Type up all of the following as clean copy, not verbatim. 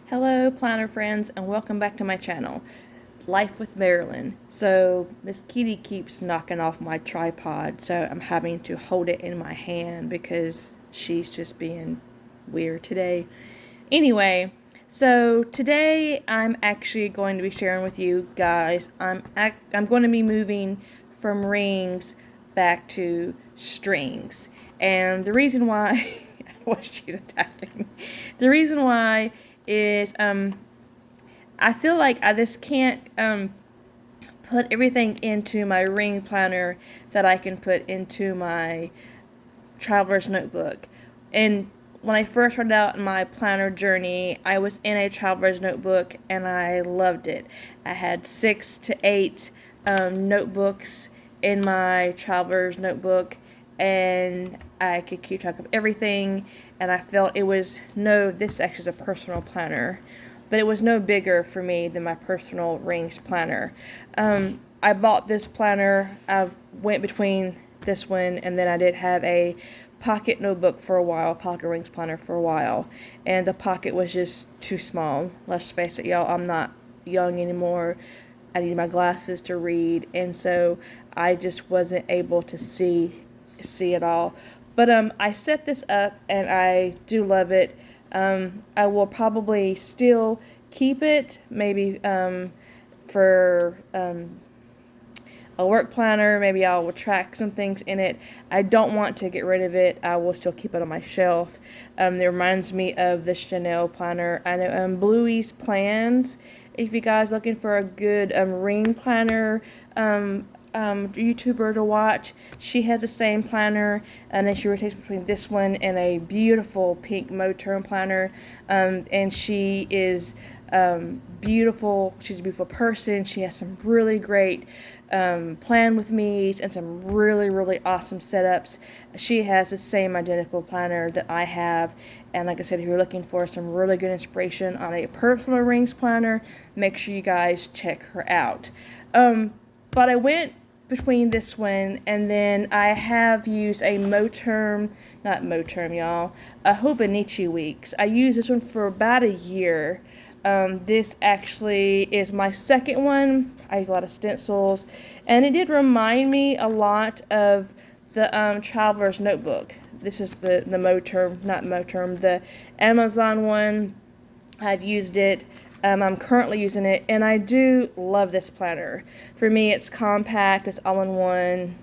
Hello planner friends and welcome back to my channel, Life with Marilyn. So Miss Kitty keeps knocking off my tripod, so I'm having to hold it in my hand because she's just being weird today. Anyway, so today I'm actually going to be sharing with you guys, I'm going to be moving from rings back to strings. And the reason why what she's attacking me. The reason why is I feel like I just can't put everything into my ring planner that I can put into my traveler's notebook. And when I first started out in my planner journey, I was in a traveler's notebook and I loved it. I had 6 to 8 notebooks in my traveler's notebook, and I could keep track of everything, and I felt it was this actually is a personal planner, but it was no bigger for me than my personal rings planner. I bought this planner, I went between this one, and then I did have a pocket notebook for a while, pocket rings planner for a while, and the pocket was just too small. Let's face it, y'all, I'm not young anymore. I need my glasses to read, and so I just wasn't able to see it all. But I set this up and I do love it. I will probably still keep it, maybe for a work planner. Maybe I will track some things in it. I don't want to get rid of it. I will still keep it on my shelf. It reminds me of the Chanel planner. I know Bluey's Plans. If you guys looking for a good ring planner YouTuber to watch, she has the same planner, and then she rotates between this one and a beautiful pink Moterm planner, and she is beautiful. She's a beautiful person. She has some really great plan with me's and some really awesome setups. She has the same identical planner that I have, and like I said, if you're looking for some really good inspiration on a personal rings planner, make sure you guys check her out. But I went between this one, and then I have used a not Moterm, y'all, a Hobonichi Weeks. I used this one for about a year. This actually is my second one. I use a lot of stencils, and it did remind me a lot of the Traveler's Notebook. This is the Moterm, not Moterm, the Amazon one. I've used it. I'm currently using it, and I do love this planner. For me, it's compact, it's all in one.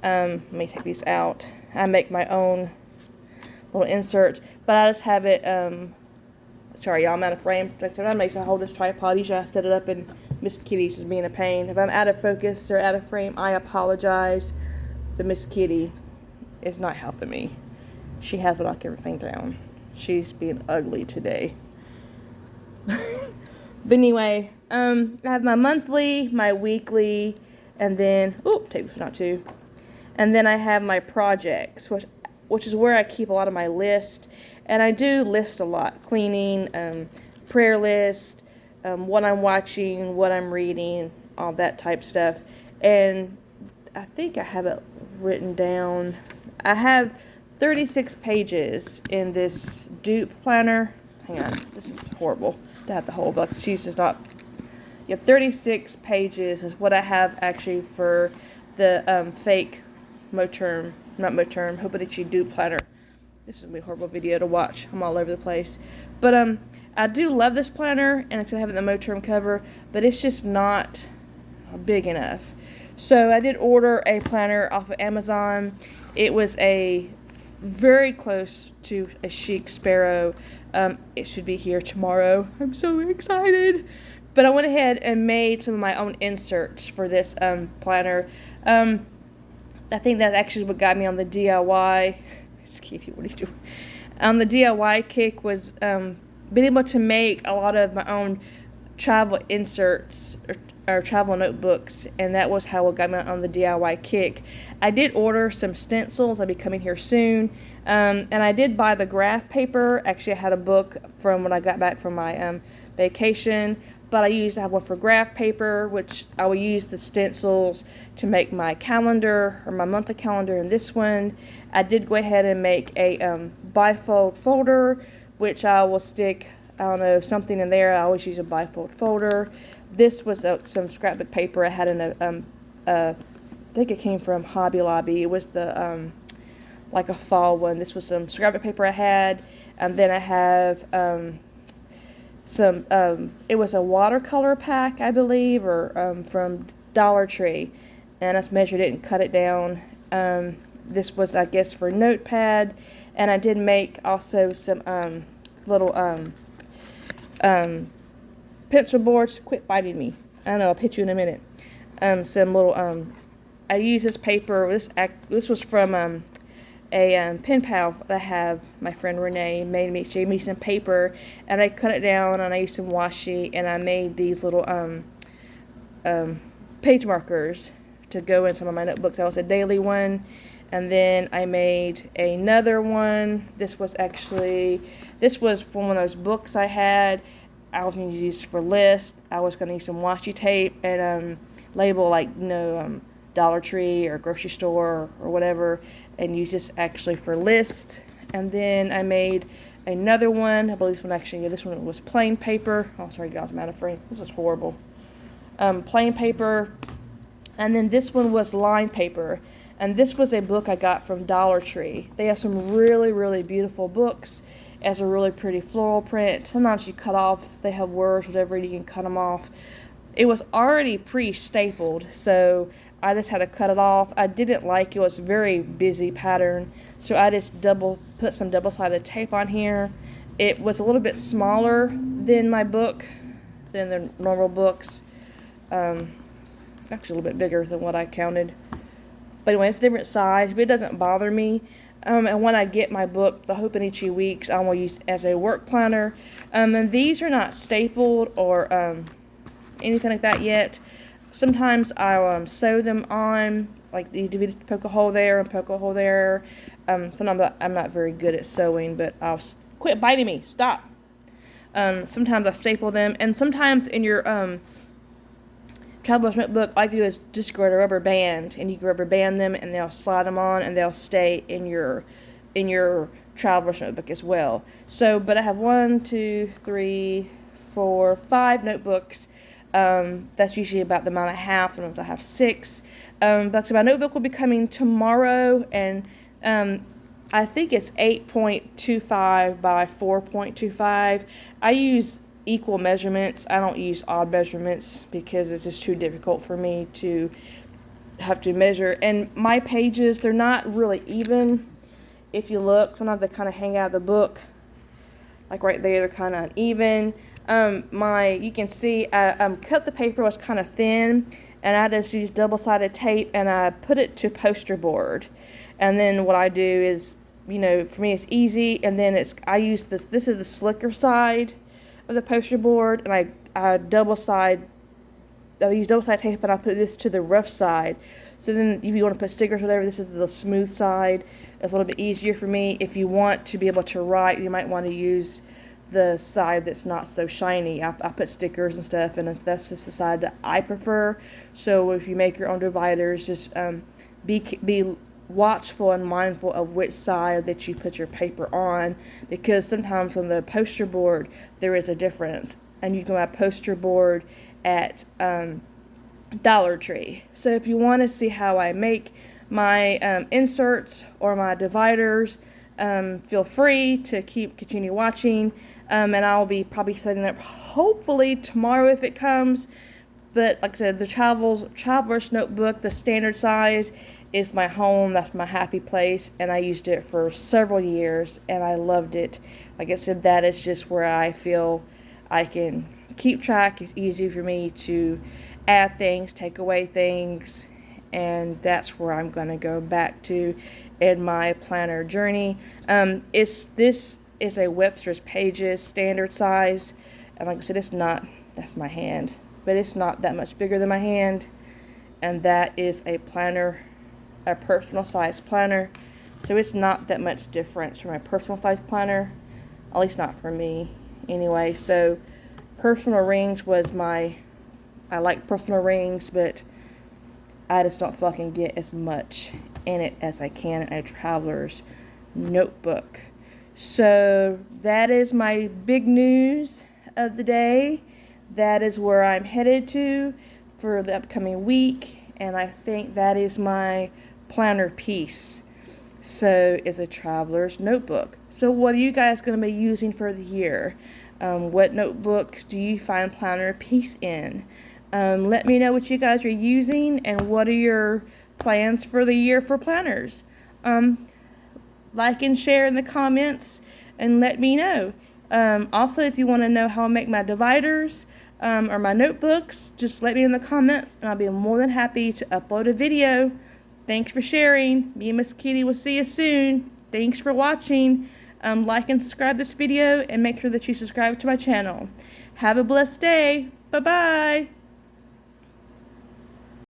Let me take these out. I make my own little inserts, but I just have it, sorry y'all, I'm out of frame. I'm make sure I hold this tripod. Usually I set it up and Miss Kitty's just being a pain. If I'm out of focus or out of frame, I apologize, but Miss Kitty is not helping me. She has to knock everything down. She's being ugly today. But anyway, I have my monthly, my weekly, and then, take this one out too. And then I have my projects, which is where I keep a lot of my list. And I do list a lot, cleaning, prayer list, what I'm watching, what I'm reading, all that type stuff. And I think I have it written down. I have 36 pages in this dupe planner. Hang on, this is horrible to have the whole book. She's just not. Yeah, 36 pages is what I have actually for the fake Moterm, not Moterm, Hobonichi dupe planner. This is gonna be a horrible video to watch. I'm all over the place, but I do love this planner, and it's gonna have it in the Moterm cover, but it's just not big enough. So I did order a planner off of Amazon. It was a very close to a chic sparrow. It should be here tomorrow. I'm so excited. But I went ahead and made some of my own inserts for this planner. I think that actually what got me on the DIY. Kitty, what are you doing? On the DIY kick was being able to make a lot of my own travel inserts or travel notebooks, and that was how it got me on the DIY kick. I did order some stencils. I'll be coming here soon, and I did buy the graph paper. Actually, I had a book from when I got back from my vacation, but I have one for graph paper, which I will use the stencils to make my calendar or my monthly calendar in this one. I did go ahead and make a bifold folder, which I will stick I don't know, something in there. I always use a bifold folder. This was some scrapbook paper I had in I think it came from Hobby Lobby. It was the like a fall one. This was some scrapbook paper I had, and then I have some it was a watercolor pack, I believe, or from Dollar Tree, and I measured it and cut it down. This was, I guess, for notepad, and I did make also some little pencil boards. Quit biting me. I know, I'll hit you in a minute. Some little I use this paper. This was from a pen pal that I have. My friend Renee she made me some paper, and I cut it down, and I used some washi, and I made these little page markers to go in some of my notebooks. That was a daily one, and then I made another one. This was from one of those books I had. I was going to use for lists. I was going to use some washi tape and label like Dollar Tree or grocery store or whatever, and use this actually for list. And then I made another one. I believe this one was plain paper. Oh, sorry guys, I'm out of frame. This is horrible. Plain paper. And then this one was line paper. And this was a book I got from Dollar Tree. They have some really, really beautiful books. It has a really pretty floral print. Sometimes you cut off, they have words, whatever, you can cut them off. It was already pre-stapled, so I just had to cut it off. I didn't like it. It was a very busy pattern, so I just put some double-sided tape on here. It was a little bit smaller than my book, than the normal books. Actually a little bit bigger than what I counted. But anyway, it's a different size, but it doesn't bother me. And when I get my book, The Hobonichi Weeks, I will use as a work planner. And these are not stapled or anything like that yet. Sometimes I'll sew them on, like you poke a hole there and poke a hole there. Sometimes I'm not very good at sewing, but quit biting me, stop. Sometimes I staple them, and sometimes in your traveler's notebook, all I do is just grab a rubber band, and you can rubber band them, and they'll slide them on, and they'll stay in your traveler's notebook as well. So, but I have 1, 2, 3, 4, 5 notebooks. That's usually about the amount I have. Sometimes I have 6. But so my notebook will be coming tomorrow, and I think it's 8.25 by 4.25. I use equal measurements. I don't use odd measurements because it's just too difficult for me to have to measure. And my pages, they're not really even. If you look, sometimes they kind of hang out of the book. Like right there, they're kind of uneven. You can see I cut the paper, was kind of thin, and I just used double-sided tape, and I put it to poster board. And then what I do is, for me it's easy, and then I use this is the slicker side of the poster board, and I use double-sided tape, and I put this to the rough side. So then if you want to put stickers or whatever, this is the smooth side. It's a little bit easier for me. If you want to be able to write, you might want to use the side that's not so shiny. I put stickers and stuff, and that's just the side that I prefer. So if you make your own dividers, just be watchful and mindful of which side that you put your paper on, because sometimes on the poster board there is a difference, and you can buy a poster board at Dollar Tree. So if you want to see how I make my inserts or my dividers, feel free to continue watching, and I'll be probably setting up hopefully tomorrow if it comes. But like I said, the Traveler's Notebook, the standard size, is my home. That's my happy place, and I used it for several years, and I loved it. Like I said, that is just where I feel I can keep track. It's easy for me to add things, take away things, and that's where I'm going to go back to in my planner journey. This is a Webster's Pages standard size, and like I said, that's my hand, but it's not that much bigger than my hand, and that is a planner, a personal size planner, so it's not that much difference from my personal size planner, at least not for me anyway. So personal rings was I like personal rings, but I just don't fucking get as much in it as I can in a traveler's notebook. So that is my big news of the day. That is where I'm headed to for the upcoming week, and I think that is my planner piece. So it's a traveler's notebook. So what are you guys going to be using for the year? What notebooks do you find planner piece in? Let me know what you guys are using and what are your plans for the year for planners. Like and share in the comments and let me know. Also, if you want to know how I make my dividers or my notebooks, just let me in the comments and I'll be more than happy to upload a video. Thanks for sharing. Me and Miss Kitty will see you soon. Thanks for watching. Like and subscribe this video and make sure that you subscribe to my channel. Have a blessed day. Bye-bye.